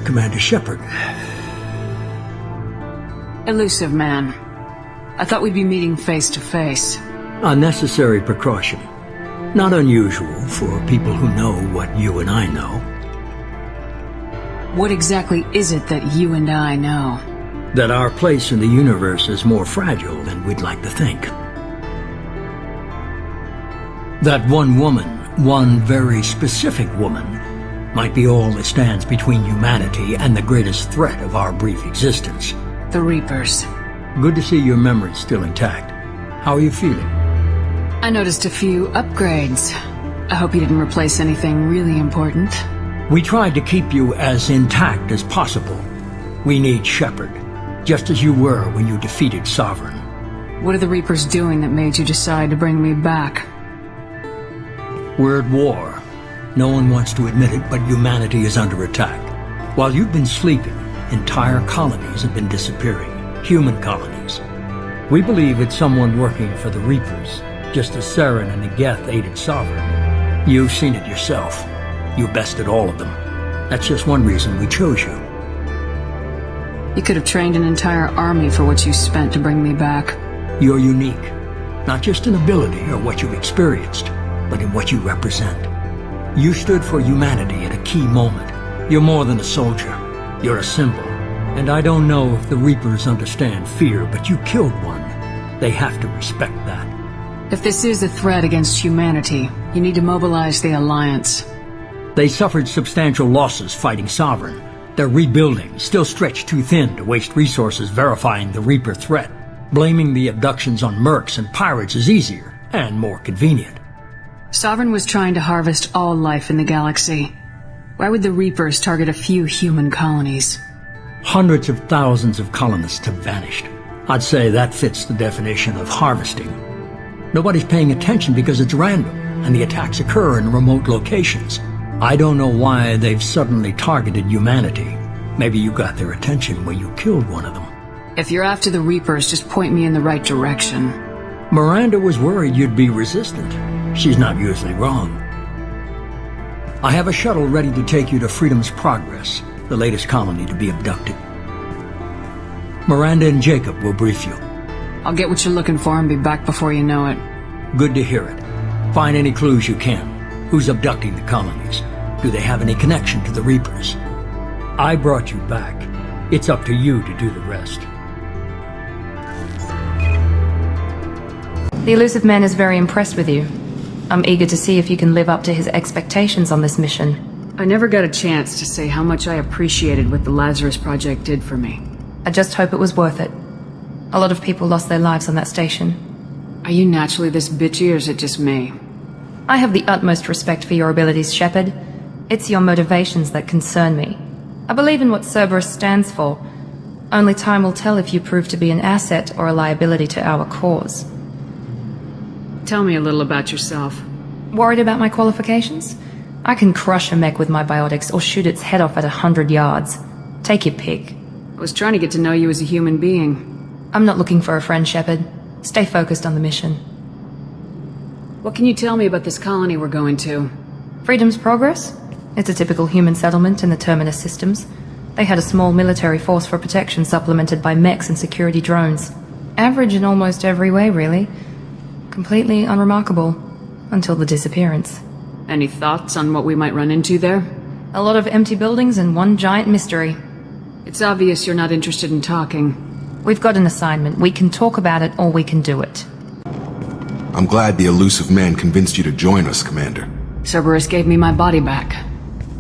Commander Shepard. Elusive man. I thought we'd be meeting face to face. A necessary precaution. Not unusual for people who know what you and I know. What exactly is it that you and I know? That our place in the universe is more fragile than we'd like to think. That one woman, one very specific woman, might be all that stands between humanity and the greatest threat of our brief existence. The Reapers. Good to see your memory's still intact. How are you feeling? I noticed a few upgrades. I hope you didn't replace anything really important. We tried to keep you as intact as possible. We need Shepard, just as you were when you defeated Sovereign. What are the Reapers doing that made you decide to bring me back? We're at war. No one wants to admit it, but humanity is under attack. While you've been sleeping, entire colonies have been disappearing. Human colonies. We believe it's someone working for the Reapers, just as Saren and Negeth aided Sovereign. You've seen it yourself. You bested all of them. That's just one reason we chose you. You could have trained an entire army for what you spent to bring me back. You're unique. Not just in ability or what you've experienced, but in what you represent. You stood for humanity at a key moment. You're more than a soldier. You're a symbol. And I don't know if the Reapers understand fear, but you killed one. They have to respect that. If this is a threat against humanity, you need to mobilize the Alliance. They suffered substantial losses fighting Sovereign. They're rebuilding, still stretched too thin to waste resources verifying the Reaper threat. Blaming the abductions on mercs and pirates is easier and more convenient. Sovereign was trying to harvest all life in the galaxy. Why would the Reapers target a few human colonies? Hundreds of thousands of colonists have vanished. I'd say that fits the definition of harvesting. Nobody's paying attention because it's random, and the attacks occur in remote locations. I don't know why they've suddenly targeted humanity. Maybe you got their attention when you killed one of them. If you're after the Reapers, just point me in the right direction. Miranda was worried you'd be resistant. She's not usually wrong. I have a shuttle ready to take you to Freedom's Progress, the latest colony to be abducted. Miranda and Jacob will brief you. I'll get what you're looking for and be back before you know it. Good to hear it. Find any clues you can. Who's abducting the colonies? Do they have any connection to the Reapers? I brought you back. It's up to you to do the rest. The Elusive Man is very impressed with you. I'm eager to see if you can live up to his expectations on this mission. I never got a chance to say how much I appreciated what the Lazarus Project did for me. I just hope it was worth it. A lot of people lost their lives on that station. Are you naturally this bitchy, or is it just me? I have the utmost respect for your abilities, Shepard. It's your motivations that concern me. I believe in what Cerberus stands for. Only time will tell if you prove to be an asset or a liability to our cause. Tell me a little about yourself. Worried about my qualifications? I can crush a mech with my biotics or shoot its head off at 100 yards. Take your pick. I was trying to get to know you as a human being. I'm not looking for a friend, Shepard. Stay focused on the mission. What can you tell me about this colony we're going to? Freedom's Progress? It's a typical human settlement in the Terminus systems. They had a small military force for protection supplemented by mechs and security drones. Average in almost every way, really. Completely unremarkable. Until the disappearance. Any thoughts on what we might run into there? A lot of empty buildings and one giant mystery. It's obvious you're not interested in talking. We've got an assignment. We can talk about it or we can do it. I'm glad the Elusive Man convinced you to join us, Commander. Cerberus gave me my body back.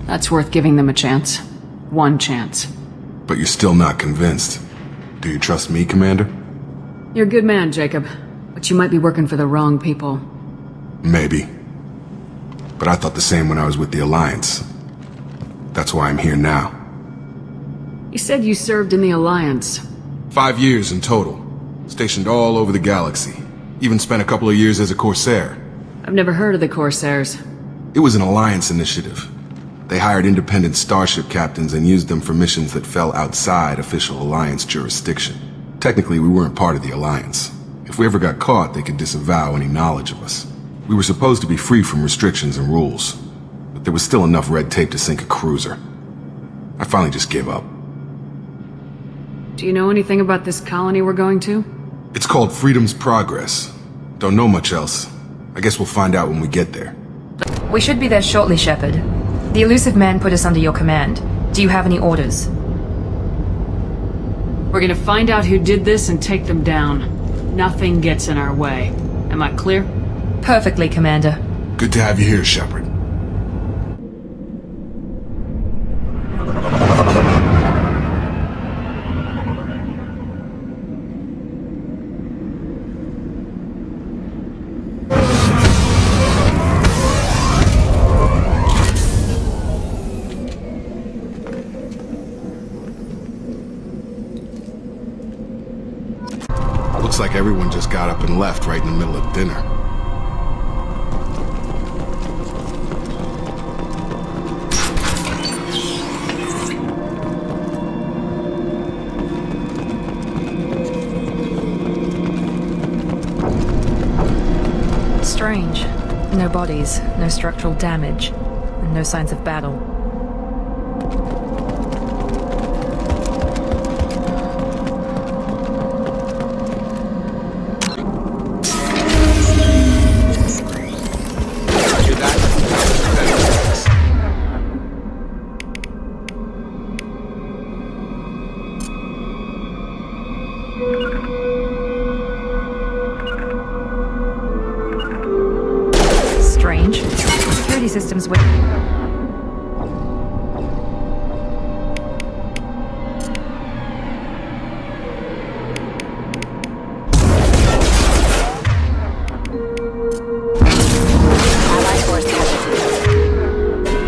That's worth giving them a chance. One chance. But you're still not convinced. Do you trust me, Commander? You're a good man, Jacob. But you might be working for the wrong people. Maybe. But I thought the same when I was with the Alliance. That's why I'm here now. You said you served in the Alliance. 5 years in total. Stationed all over the galaxy. Even spent a couple of years as a Corsair. I've never heard of the Corsairs. It was an Alliance initiative. They hired independent starship captains and used them for missions that fell outside official Alliance jurisdiction. Technically, we weren't part of the Alliance. If we ever got caught, they could disavow any knowledge of us. We were supposed to be free from restrictions and rules, but there was still enough red tape to sink a cruiser. I finally just gave up. Do you know anything about this colony we're going to? It's called Freedom's Progress. Don't know much else. I guess we'll find out when we get there. We should be there shortly, Shepard. The elusive man put us under your command. Do you have any orders? We're gonna find out who did this and take them down. Nothing gets in our way. Am I clear? Perfectly, Commander. Good to have you here, Shepard. Looks like everyone just got up and left right in the middle of dinner. Strange. No bodies, no structural damage, and no signs of battle. Strange. Security systems with...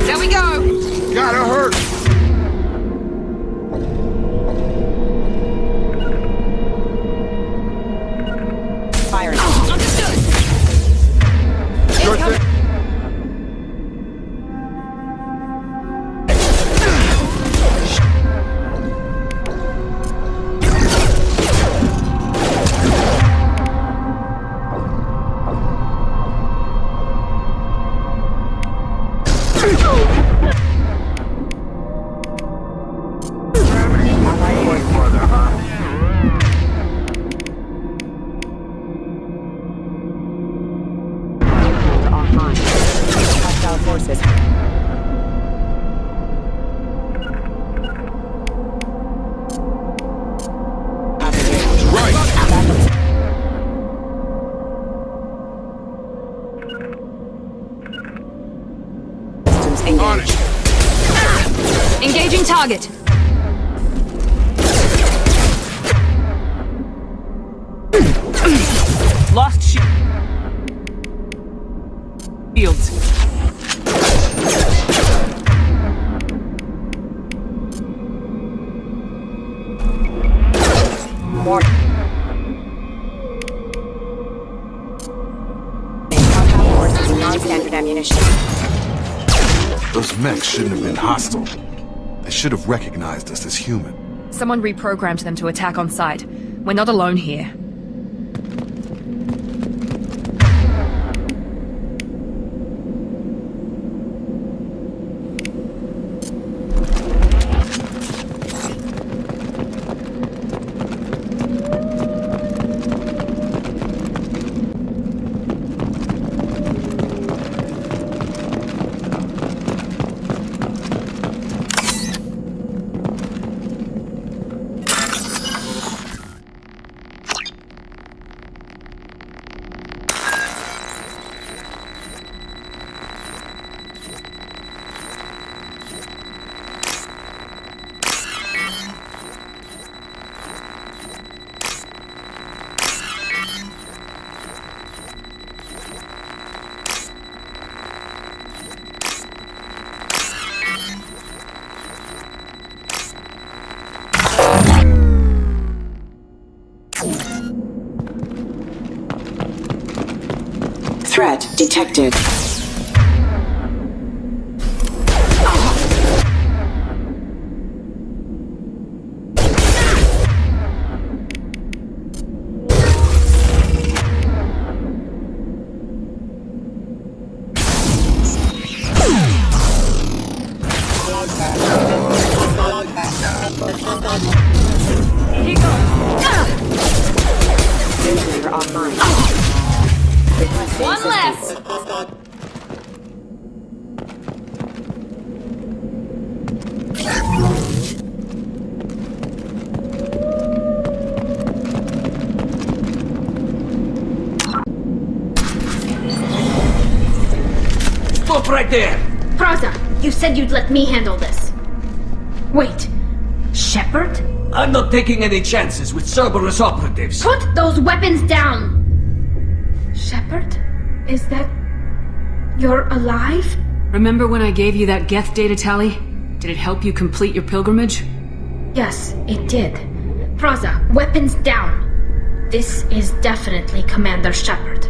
There we go! Gotta hurt! Firing. Understood! Sure thing. On it. Engaging target! Lost shields. More. Forces non-standard ammunition. Those mechs shouldn't have been hostile. They should have recognized us as human. Someone reprogrammed them to attack on sight. We're not alone here. Threat detected. Stop right there! Praza, you said you'd let me handle this. Wait, Shepard? I'm not taking any chances with Cerberus operatives. Put those weapons down! Shepard? Is that... You're alive? Remember when I gave you that Geth data tally? Did it help you complete your pilgrimage? Yes, it did. Praza, weapons down! This is definitely Commander Shepard.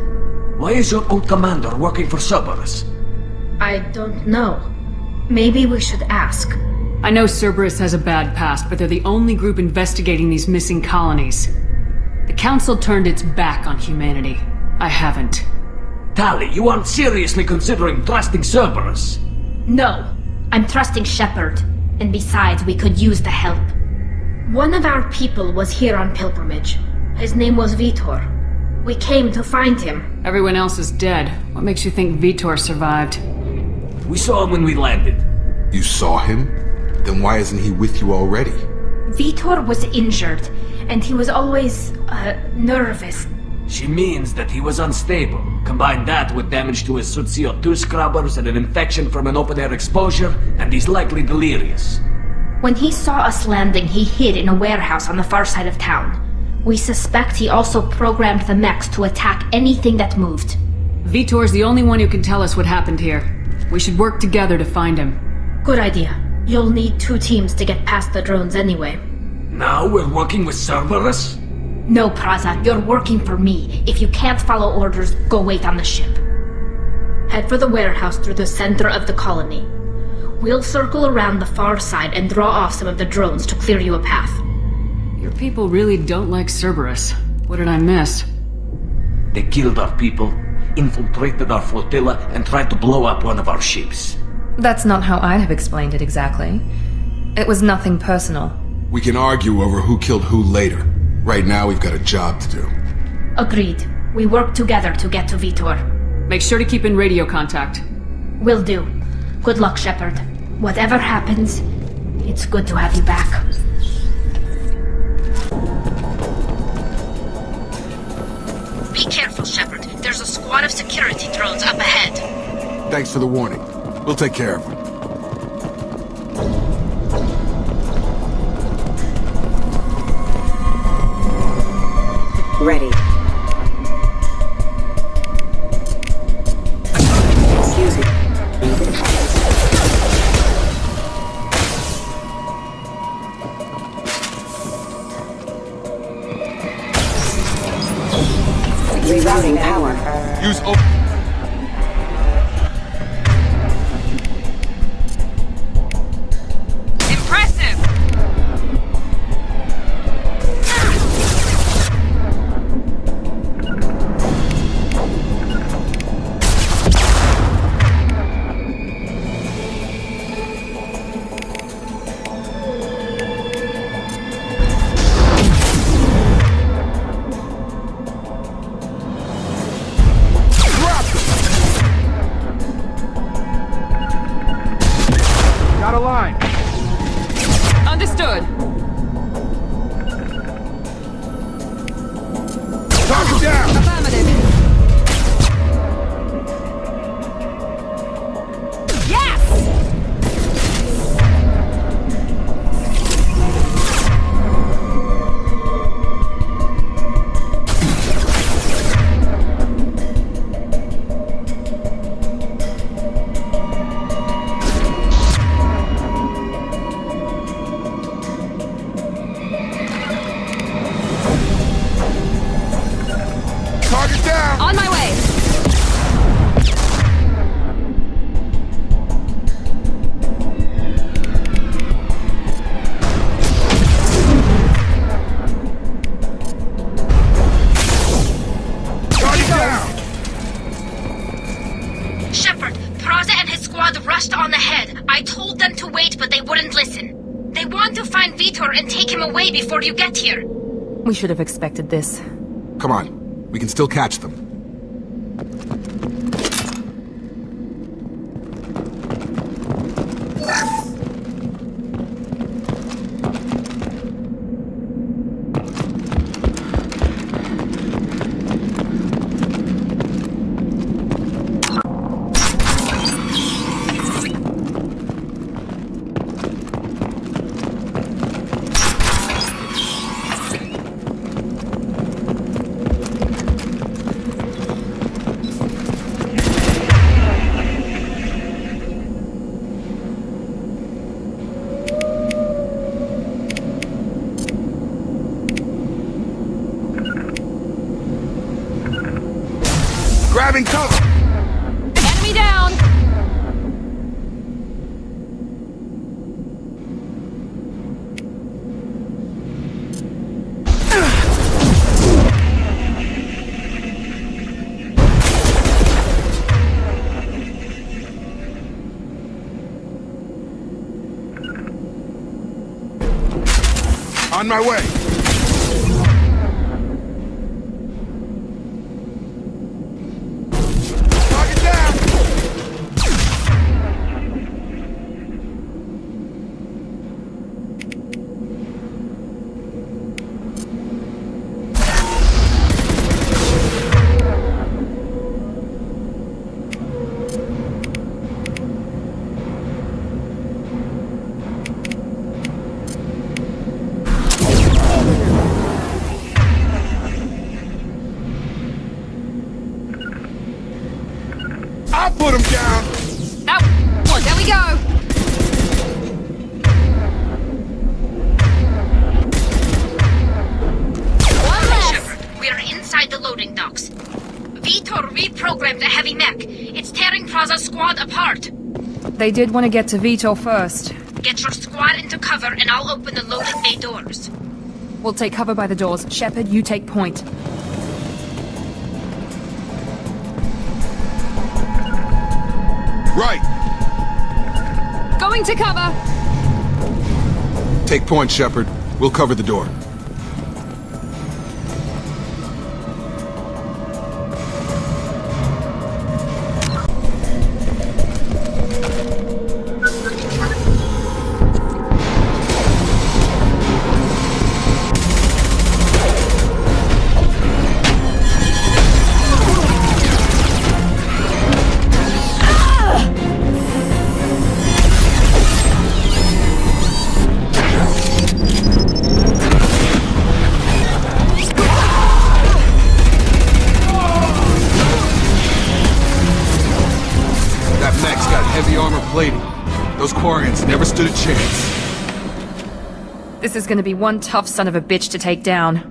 Why is your old commander working for Cerberus? I don't know. Maybe we should ask. I know Cerberus has a bad past, but they're the only group investigating these missing colonies. The Council turned its back on humanity. I haven't. Tali, you aren't seriously considering trusting Cerberus? No, I'm trusting Shepard. And besides, we could use the help. One of our people was here on pilgrimage. His name was Vitor. We came to find him. Everyone else is dead. What makes you think Vitor survived? We saw him when we landed. You saw him? Then why isn't he with you already? Vitor was injured, and he was always, nervous. She means that he was unstable. Combine that with damage to his suit CO2 scrubbers and an infection from an open-air exposure, and he's likely delirious. When he saw us landing, he hid in a warehouse on the far side of town. We suspect he also programmed the mechs to attack anything that moved. Vitor's the only one who can tell us what happened here. We should work together to find him. Good idea. You'll need 2 teams to get past the drones anyway. Now we're working with Cerberus? No, Praza, you're working for me. If you can't follow orders, go wait on the ship. Head for the warehouse through the center of the colony. We'll circle around the far side and draw off some of the drones to clear you a path. Your people really don't like Cerberus. What did I miss? They killed our people, infiltrated our flotilla, and tried to blow up one of our ships. That's not how I'd have explained it exactly. It was nothing personal. We can argue over who killed who later. Right now, we've got a job to do. Agreed. We work together to get to Vitor. Make sure to keep in radio contact. Will do. Good luck, Shepard. Whatever happens, it's good to have you back. Be careful, Shepard. There's a squad of security drones up ahead. Thanks for the warning. We'll take care of them. Ready. Excuse me. Rerouting power. Use Impressive! Got a line. Understood. Target down. Affirmative. Yes! Target down. On my way. Target down. Shepard, Praza and his squad rushed on ahead. I told them to wait, but they wouldn't listen. They want to find Vitor and take him away before you get here. We should have expected this. Come on. We can still catch them. Grabbing cover! Enemy down! On my way! Target down! I'll put him down! Oh, there we go! One less! We are inside the loading docks. Vitor reprogrammed the heavy mech. It's tearing Praza's squad apart. They did want to get to Vitor first. Get your squad into cover and I'll open the loading bay doors. We'll take cover by the doors. Shepard, you take point. Right! Going to cover! Take point, Shepard. We'll cover the door. Those Quarians never stood a chance. This is gonna be one tough son of a bitch to take down.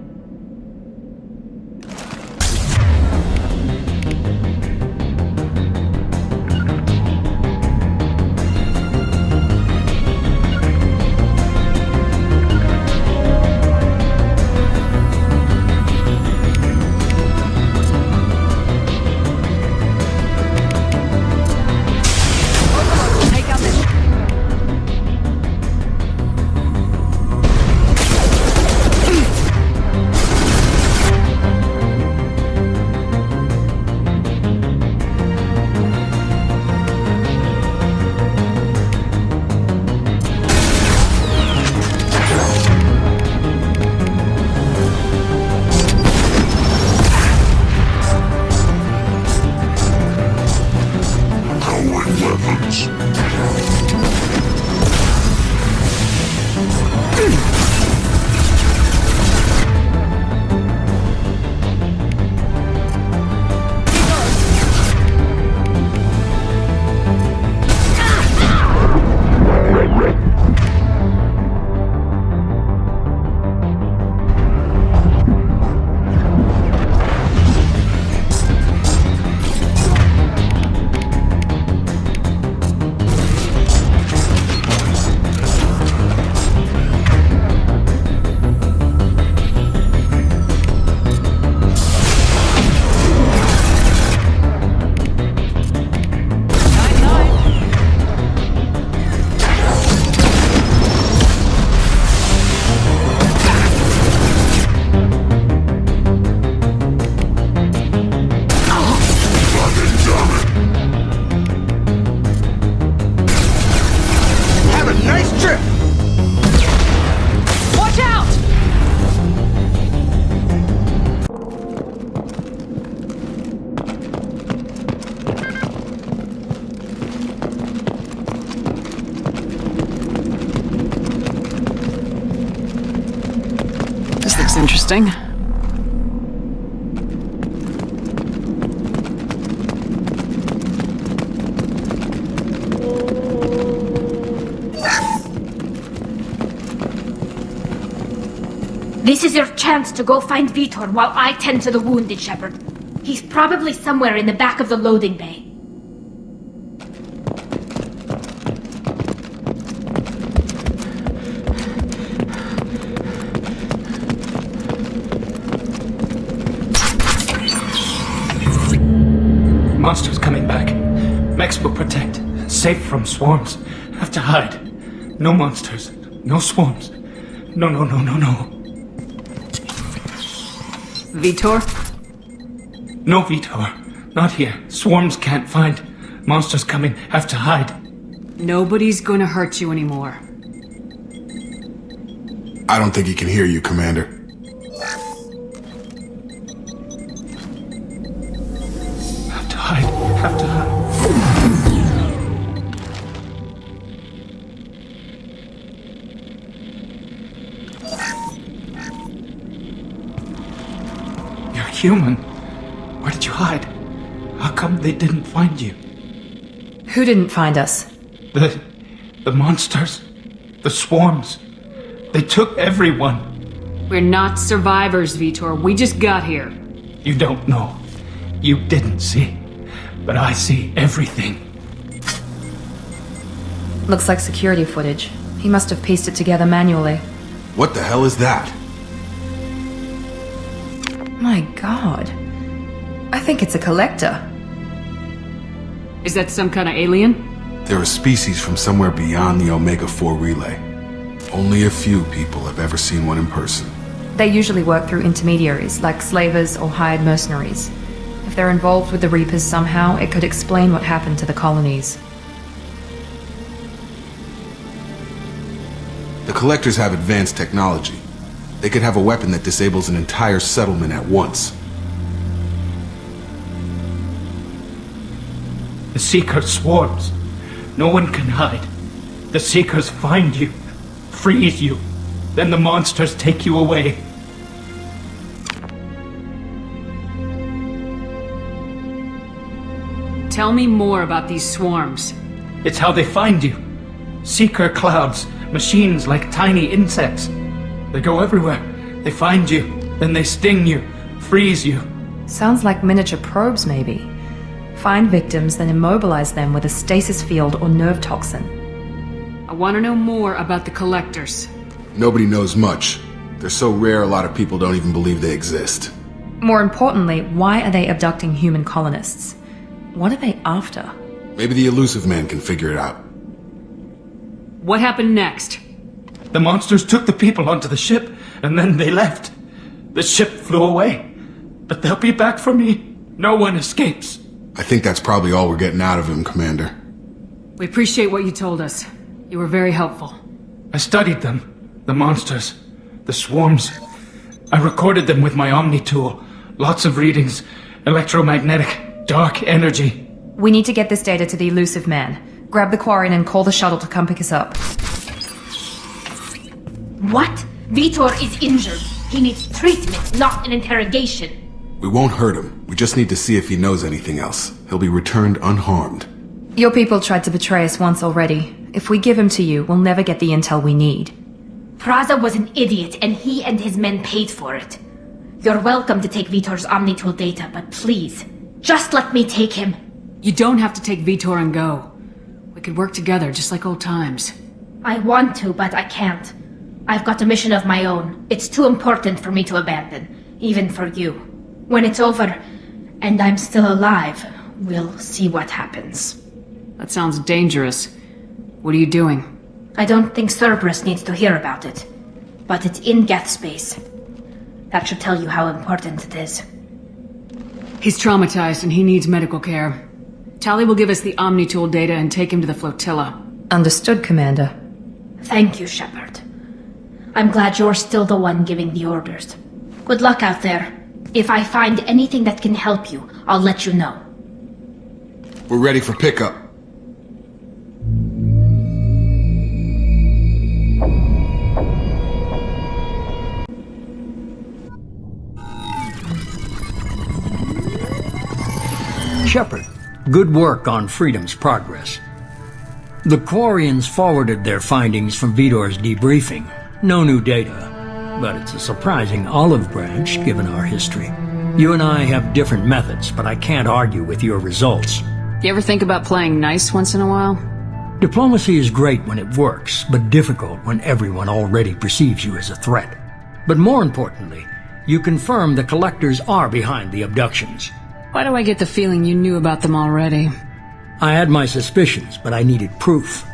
Interesting. This is your chance to go find Vitor while I tend to the wounded, Shepard. He's probably somewhere in the back of the loading bay. Monsters coming back. Mechs will protect. Safe from swarms. Have to hide. No monsters. No swarms. No. Vitor? No, Vitor. Not here. Swarms can't find. Monsters coming. Have to hide. Nobody's gonna hurt you anymore. I don't think he can hear you, Commander. Have to hide. Have to hide. You're human. Where did you hide? How come they didn't find you? Who didn't find us? The monsters. The swarms. They took everyone. We're not survivors, Vitor. We just got here. You don't know. You didn't see. But I see everything. Looks like security footage. He must have pieced it together manually. What the hell is that? My god. I think it's a collector. Is that some kind of alien? They're a species from somewhere beyond the Omega-4 relay. Only a few people have ever seen one in person. They usually work through intermediaries, like slavers or hired mercenaries. If they're involved with the Reapers somehow, it could explain what happened to the colonies. The Collectors have advanced technology. They could have a weapon that disables an entire settlement at once. The Seeker swarms. No one can hide. The Seekers find you, freeze you, then the monsters take you away. Tell me more about these swarms. It's how they find you. Seeker clouds, machines like tiny insects. They go everywhere. They find you, then they sting you, freeze you. Sounds like miniature probes, maybe. Find victims, then immobilize them with a stasis field or nerve toxin. I want to know more about the Collectors. Nobody knows much. They're so rare a lot of people don't even believe they exist. More importantly, why are they abducting human colonists? What are they after? Maybe the Elusive Man can figure it out. What happened next? The monsters took the people onto the ship, and then they left. The ship flew away. But they'll be back for me. No one escapes. I think that's probably all we're getting out of him, Commander. We appreciate what you told us. You were very helpful. I studied them. The monsters. The swarms. I recorded them with my Omni tool. Lots of readings. Electromagnetic. Dark energy. We need to get this data to the Elusive Man. Grab the Quarian and call the shuttle to come pick us up. What? Vitor is injured. He needs treatment, not an interrogation. We won't hurt him. We just need to see if he knows anything else. He'll be returned unharmed. Your people tried to betray us once already. If we give him to you, we'll never get the intel we need. Praza was an idiot, and he and his men paid for it. You're welcome to take Vitor's Omnitool data, but please, just let me take him. You don't have to take Vitor and go. We could work together, just like old times. I want to, but I can't. I've got a mission of my own. It's too important for me to abandon, even for you. When it's over, and I'm still alive, we'll see what happens. That sounds dangerous. What are you doing? I don't think Cerberus needs to hear about it. But it's in Geth space. That should tell you how important it is. He's traumatized and he needs medical care. Tali will give us the Omnitool data and take him to the flotilla. Understood, Commander. Thank you, Shepard. I'm glad you're still the one giving the orders. Good luck out there. If I find anything that can help you, I'll let you know. We're ready for pickup. Shepard, good work on Freedom's progress. The Quarians forwarded their findings from Vitor's debriefing. No new data, but it's a surprising olive branch given our history. You and I have different methods, but I can't argue with your results. You ever think about playing nice once in a while? Diplomacy is great when it works, but difficult when everyone already perceives you as a threat. But more importantly, you confirm the collectors are behind the abductions. Why do I get the feeling you knew about them already? I had my suspicions, but I needed proof.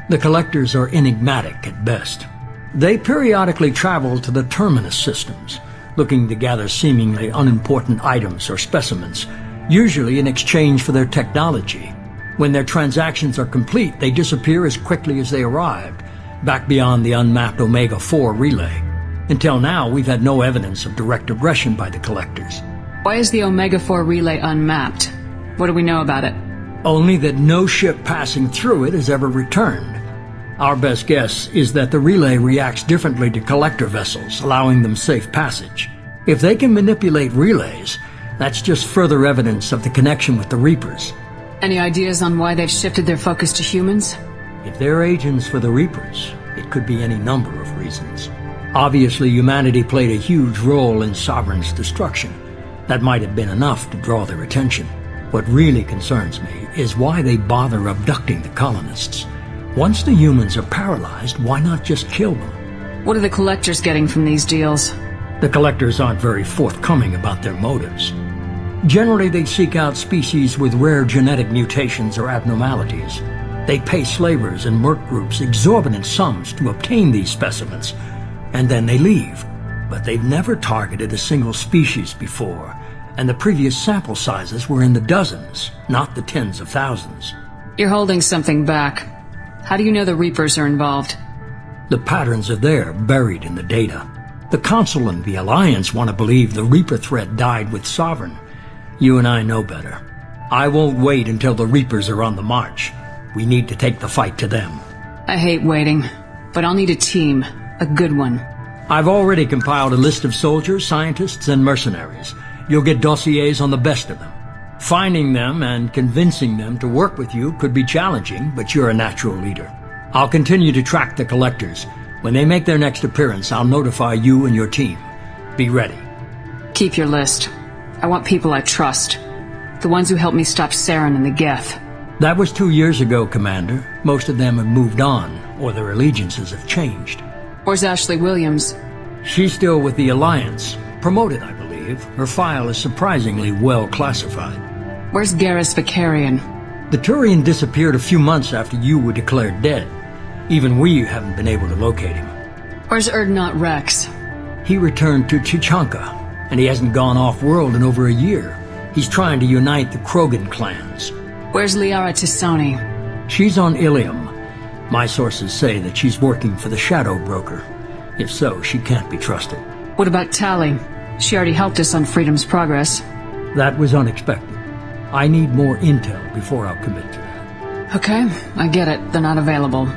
The collectors are enigmatic at best. They periodically travel to the terminus systems, looking to gather seemingly unimportant items or specimens, usually in exchange for their technology. When their transactions are complete, they disappear as quickly as they arrived, back beyond the unmapped Omega-4 relay. Until now, we've had no evidence of direct aggression by the collectors. Why is the Omega-4 relay unmapped? What do we know about it? Only that no ship passing through it has ever returned. Our best guess is that the relay reacts differently to collector vessels, allowing them safe passage. If they can manipulate relays, that's just further evidence of the connection with the Reapers. Any ideas on why they've shifted their focus to humans? If they're agents for the Reapers, it could be any number of reasons. Obviously, humanity played a huge role in Sovereign's destruction. That might have been enough to draw their attention. What really concerns me is why they bother abducting the colonists. Once the humans are paralyzed, why not just kill them? What are the collectors getting from these deals? The collectors aren't very forthcoming about their motives. Generally, they seek out species with rare genetic mutations or abnormalities. They pay slavers and merc groups exorbitant sums to obtain these specimens, and then they leave. But they've never targeted a single species before, and the previous sample sizes were in the dozens, not the tens of thousands. You're holding something back. How do you know the Reapers are involved? The patterns are there, buried in the data. The Council and the Alliance want to believe the Reaper threat died with Sovereign. You and I know better. I won't wait until the Reapers are on the march. We need to take the fight to them. I hate waiting, but I'll need a team. A good one. I've already compiled a list of soldiers, scientists, and mercenaries. You'll get dossiers on the best of them. Finding them and convincing them to work with you could be challenging, but you're a natural leader. I'll continue to track the collectors. When they make their next appearance, I'll notify you and your team. Be ready. Keep your list. I want people I trust. The ones who helped me stop Saren and the Geth. That was 2 years ago, Commander. Most of them have moved on, or their allegiances have changed. Where's Ashley Williams? She's still with the Alliance. Promoted, I believe. Her file is surprisingly well classified. Where's Garrus Vicarian? The Turian disappeared a few months after you were declared dead. Even we haven't been able to locate him. Where's Erdnot Rex? He returned to Chichanka, and he hasn't gone off-world in over a year. He's trying to unite the Krogan clans. Where's Liara Tisoni? She's on Ilium. My sources say that she's working for the Shadow Broker. If so, she can't be trusted. What about Tali? She already helped us on Freedom's Progress. That was unexpected. I need more intel before I'll commit to that. Okay, I get it. They're not available.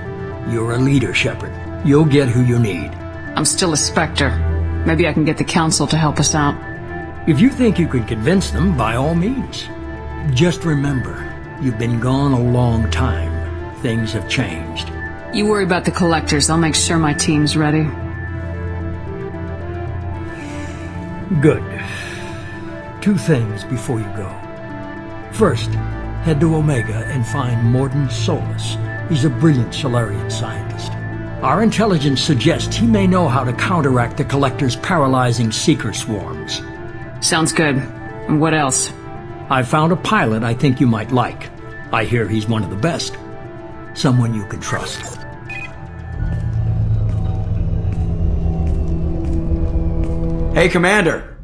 You're a leader, Shepard. You'll get who you need. I'm still a Spectre. Maybe I can get the Council to help us out. If you think you can convince them, by all means. Just remember, you've been gone a long time. Things have changed. You worry about the collectors. I'll make sure my team's ready. Good. 2 things before you go. First, head to Omega and find Mordin Solus. He's a brilliant Solarian scientist. Our intelligence suggests he may know how to counteract the Collector's paralyzing seeker swarms. Sounds good. And what else? I found a pilot I think you might like. I hear he's one of the best. Someone you can trust. Hey, Commander.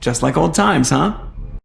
Just like old times, huh?